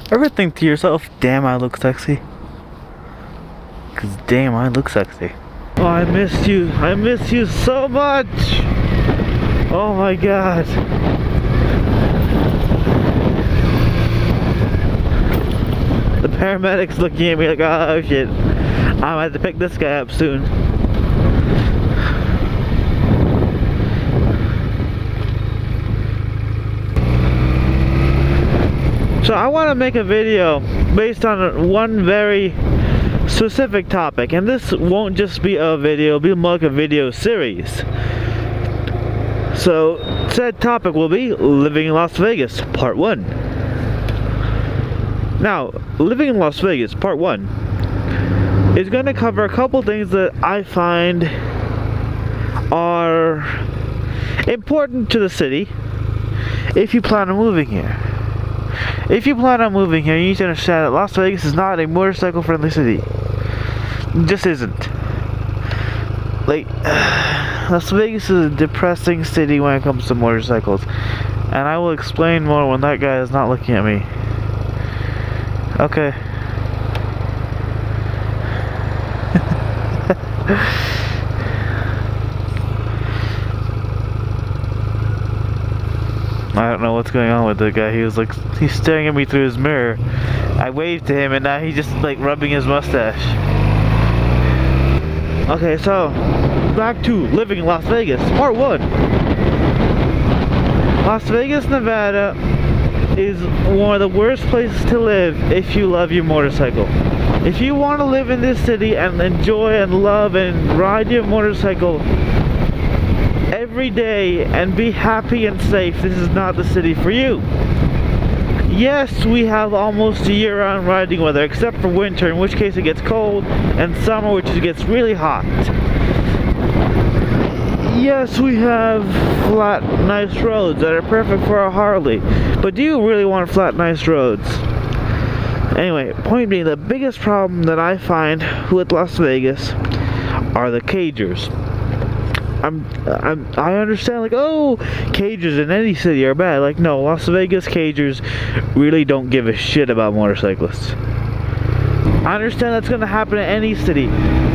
Ever think to yourself, damn, I look sexy? Cause damn, I look sexy. Oh, I missed you. I miss you so much. Oh my god. The paramedics looking at me like, oh shit. I'm gonna have to pick this guy up soon. So I want to make a video based on one very specific topic, and this won't just be a video, it'll be more like a video series. So said topic will be living in Las Vegas, part 1. Now, living in Las Vegas, part 1 is going to cover a couple things that I find are important to the city if you plan on moving here. If you plan on moving here, you need to understand that Las Vegas is not a motorcycle-friendly city. It just isn't. Like, Las Vegas is a depressing city when it comes to motorcycles. And I will explain more when that guy is not looking at me. Okay. I don't know what's going on with the guy. He was like, he's staring at me through his mirror. I waved to him and now he's just like rubbing his mustache. Okay, so back to living in Las Vegas, part 1. Las Vegas, Nevada is one of the worst places to live if you love your motorcycle. If you want to live in this city and enjoy and love and ride your motorcycle every day and be happy and safe, this is not the city for you. Yes, we have almost a year-round riding weather, except for winter, in which case it gets cold, and summer, which it gets really hot. Yes, we have flat, nice roads that are perfect for a Harley, but do you really want flat, nice roads? Anyway, point being, the biggest problem that I find with Las Vegas are the cagers. I understand, like, oh, cagers in any city are bad. Like, no, Las Vegas cagers really don't give a shit about motorcyclists. I understand that's going to happen in any city,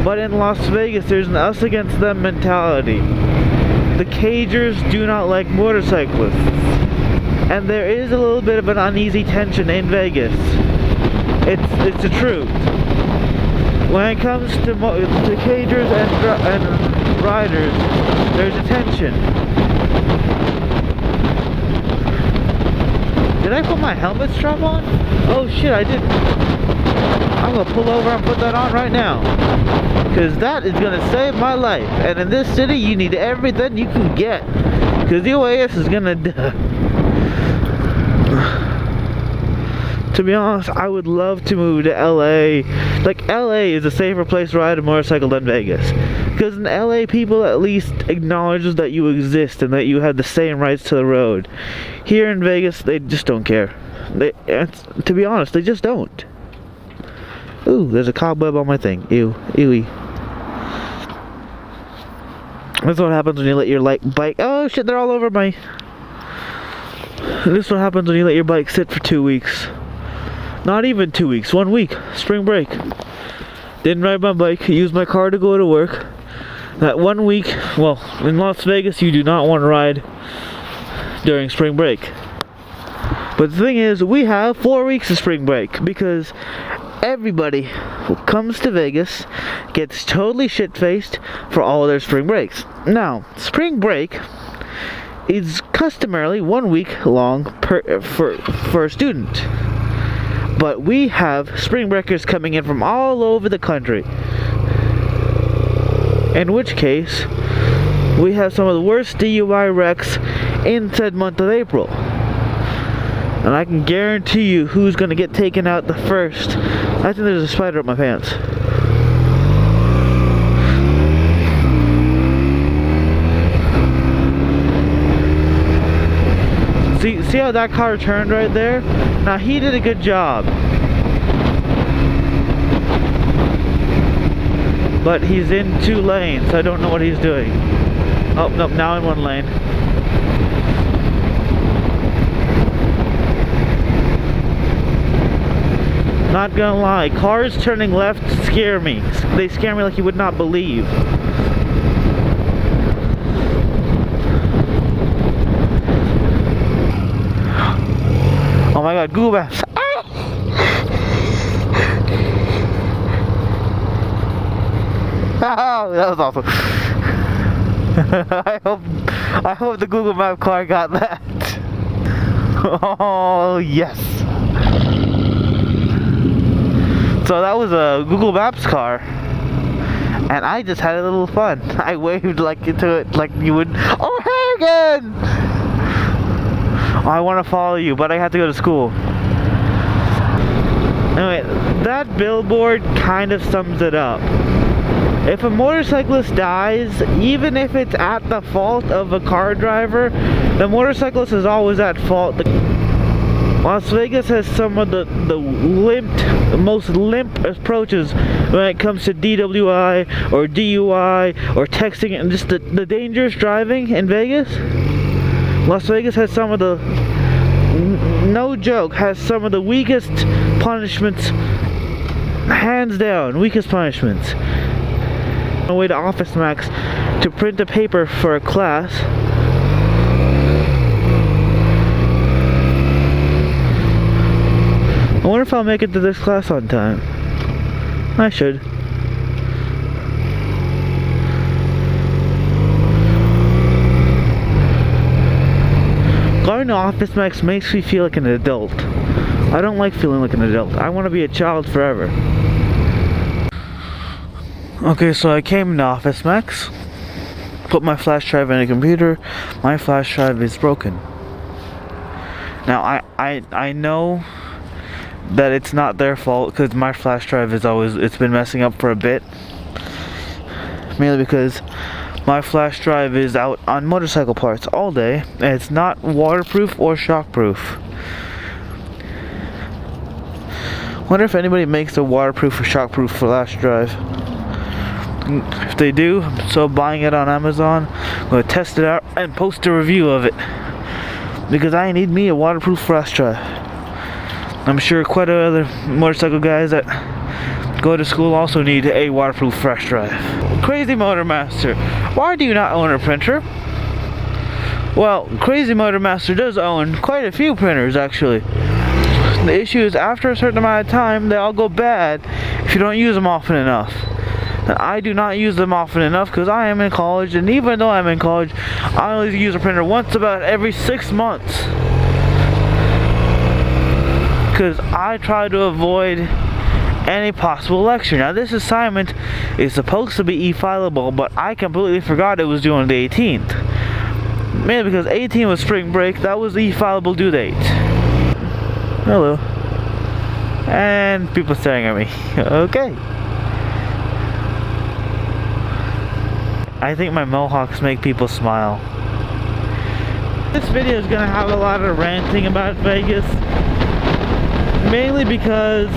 but in Las Vegas, there's an us against them mentality. The cagers do not like motorcyclists, and there is a little bit of an uneasy tension in Vegas. It's the truth. When it comes to cagers and riders, there's a tension. Did I put my helmet strap on? Oh shit, I didn't. I'm gonna pull over and put that on right now, because that is gonna save my life. And in this city, you need everything you can get, because the UAS is gonna To be honest, I would love to move to LA. Like, LA is a safer place to ride a motorcycle than Vegas. Because in LA, people at least acknowledge that you exist and that you have the same rights to the road. Here in Vegas, they just don't care. To be honest, they just don't. Ooh, there's a cobweb on my thing. Ew. Ewy. That's what happens when you let your bike... Oh shit, they're all over my... This is what happens when you let your bike sit for 2 weeks. Not even 2 weeks, 1 week. Spring break. Didn't ride my bike, used my car to go to work. That 1 week, well, in Las Vegas, you do not want to ride during spring break. But the thing is, we have 4 weeks of spring break because everybody who comes to Vegas gets totally shit-faced for all of their spring breaks. Now, spring break is customarily 1 week long for a student. But we have spring breakers coming in from all over the country. In which case, we have some of the worst DUI wrecks in said month of April. And I can guarantee you who's going to get taken out the first. I think there's a spider up my pants. See how that car turned right there? Now he did a good job. But he's in 2 lanes. I don't know what he's doing. Oh, no, now in 1 lane. not gonna lie. Cars turning left scare me. They scare me like you would not believe. Oh my god, Google Maps. Oh, that was awesome. I hope the Google Map car got that. Oh yes. So that was a Google Maps car, and I just had a little fun. I waved like into it like you would. Oh hey again! I want to follow you, but I have to go to school. Anyway, that billboard kind of sums it up. If a motorcyclist dies, even if it's at the fault of a car driver, the motorcyclist is always at fault. Las Vegas has some of the most limp approaches when it comes to DWI or DUI or texting and just the dangerous driving in Vegas. Las Vegas has some of the, no joke, has some of the weakest punishments, hands down, weakest punishments. On the way to Office Max to print a paper for a class. I wonder if I'll make it to this class on time. I should. Going to Office Max makes me feel like an adult. I don't like feeling like an adult. I want to be a child forever. Okay, so I came to Office Max, put my flash drive in a computer. My flash drive is broken. Now I know that it's not their fault because my flash drive it's been messing up for a bit. Mainly because my flash drive is out on motorcycle parts all day and it's not waterproof or shockproof. Wonder if anybody makes a waterproof or shockproof flash drive. If they do, I'm so buying it on Amazon. I'm going to test it out and post a review of it. Because I need me a waterproof flash drive. I'm sure quite a other motorcycle guys that go to school also need a waterproof flash drive. Crazy Motor Master, why do you not own a printer? Well, Crazy Motor Master does own quite a few printers actually. The issue is after a certain amount of time, they all go bad if you don't use them often enough. And I do not use them often enough because I am in college, and even though I'm in college, I only use a printer once about every 6 months. Because I try to avoid any possible lecture. Now this assignment is supposed to be e-fileable, but I completely forgot it was due on the 18th. Mainly because 18 was spring break, that was the e-fileable due date. Hello. And people staring at me. Okay. I think my mohawks make people smile. This video is gonna have a lot of ranting about Vegas. Mainly because,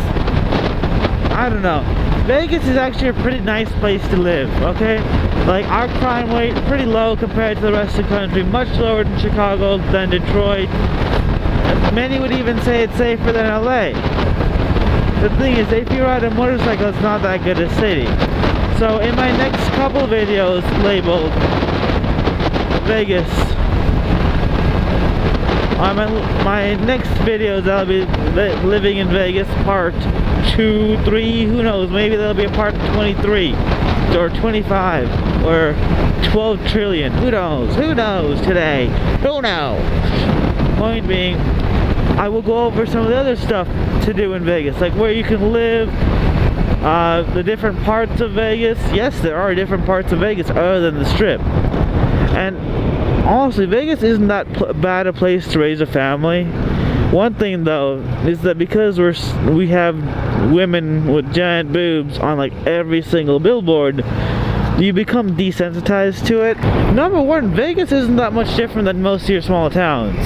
I don't know, Vegas is actually a pretty nice place to live, okay? Like, our crime rate pretty low compared to the rest of the country, much lower than Chicago, than Detroit. Many would even say it's safer than LA. The thing is, if you ride a motorcycle, it's not that good a city. So in my next couple videos labeled Vegas, on my next videos I'll be living in Vegas part 2, 3, who knows, maybe there'll be a part 23 or 25 or 12 trillion, who knows today, who knows. Point being, I will go over some of the other stuff to do in Vegas, like where you can live, the different parts of Vegas. Yes, there are different parts of Vegas other than the Strip. And honestly, Vegas isn't that bad a place to raise a family. One thing though is that because we have women with giant boobs on like every single billboard, you become desensitized to it. Number one, Vegas isn't that much different than most of your small towns.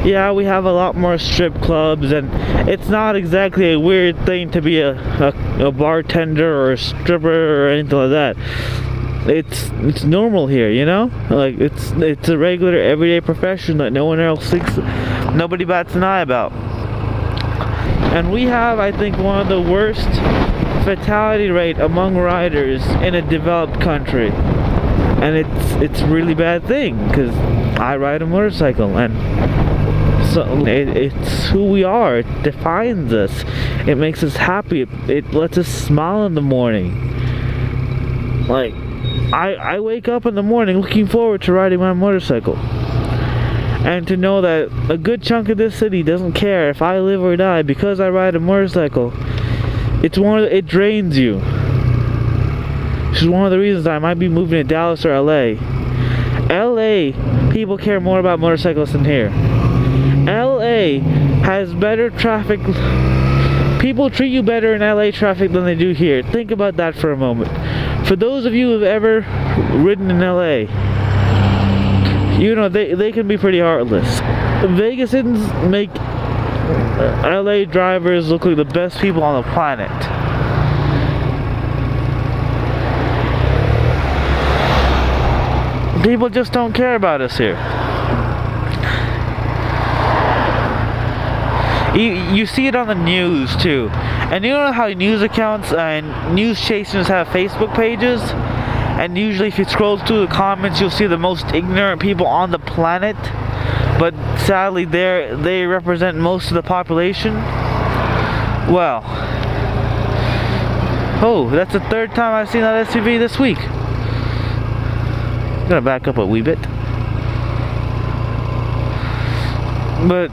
Yeah, we have a lot more strip clubs, and it's not exactly a weird thing to be a bartender or a stripper or anything like that. It's normal here, you know? Like, it's a regular everyday profession that no one else thinks, nobody bats an eye about. And we have, I think, one of the worst fatality rate among riders in a developed country. And it's a really bad thing, because I ride a motorcycle, and so it's who we are. It defines us. It makes us happy. It lets us smile in the morning. Like, I wake up in the morning looking forward to riding my motorcycle. And to know that a good chunk of this city doesn't care if I live or die because I ride a motorcycle, it drains you. Which is one of the reasons I might be moving to Dallas or LA. LA, people care more about motorcyclists than here. LA has better traffic. People treat you better in LA traffic than they do here. Think about that for a moment. For those of you who've ever ridden in LA, you know they can be pretty heartless. Vegasans make LA drivers look like the best people on the planet. People just don't care about us here. You see it on the news too. And you know how news accounts and news stations have Facebook pages? And usually if you scroll through the comments, you'll see the most ignorant people on the planet. But sadly, they represent most of the population. Well. Oh, that's the third time I've seen that SUV this week. I'm gonna back up a wee bit. But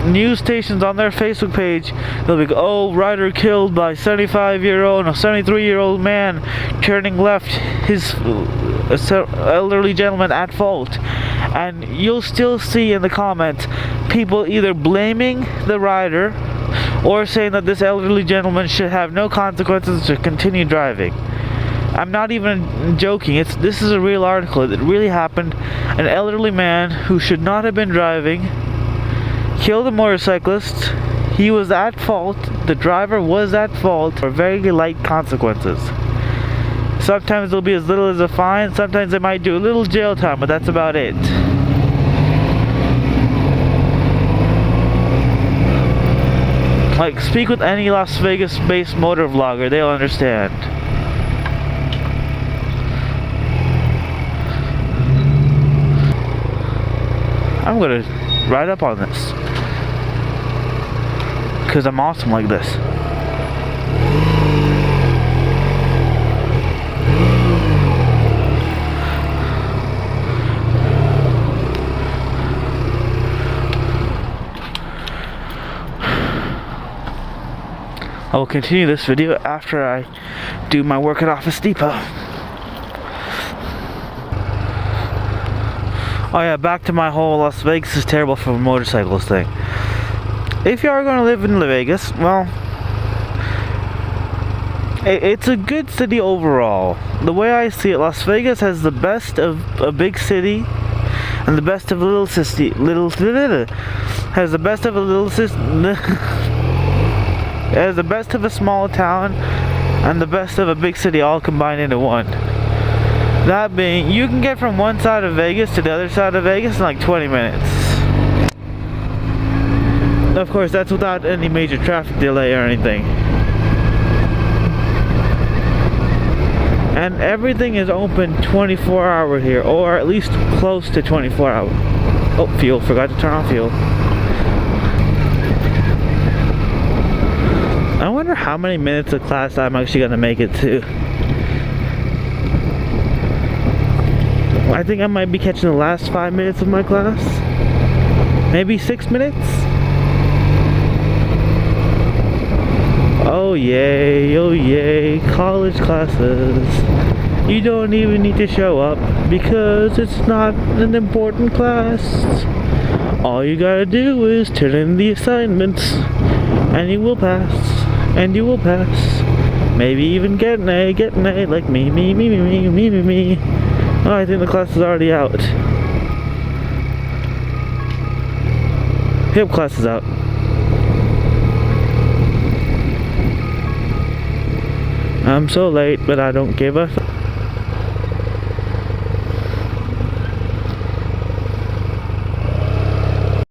news stations on their Facebook page, they'll be, oh, rider killed by 73-year-old man turning left, his elderly gentleman at fault. And you'll still see in the comments people either blaming the rider or saying that this elderly gentleman should have no consequences to continue driving. I'm not even joking. This is a real article. It really happened. An elderly man who should not have been driving killed a motorcyclist. He was at fault. The driver was at fault for very light consequences. Sometimes it'll be as little as a fine. Sometimes they might do a little jail time, but that's about it. Like, speak with any Las Vegas-based motor vlogger. They'll understand. I'm gonna ride up on this because I'm awesome like this. I will continue this video after I do my work at Office Depot. Oh yeah, back to my whole Las Vegas is terrible for motorcycles thing. If you are going to live in Vegas, well, it's a good city overall. The way I see it, Las Vegas has the best of a big city and the best of a little city. Has the best of a little has the best of a small town and the best of a big city all combined into one. That being, you can get from one side of Vegas to the other side of Vegas in like 20 minutes. Of course, that's without any major traffic delay or anything. And everything is open 24-hour here, or at least close to 24-hour. Oh, fuel. Forgot to turn on fuel. I wonder how many minutes of class I'm actually going to make it to. I think I might be catching the last 5 minutes of my class. Maybe 6 minutes. Oh yay, college classes. You don't even need to show up because it's not an important class. All you gotta do is turn in the assignments and you will pass. And you will pass. Maybe even get an A, like me. Oh, I think the class is already out. Yep, class is out. I'm so late, but I don't give a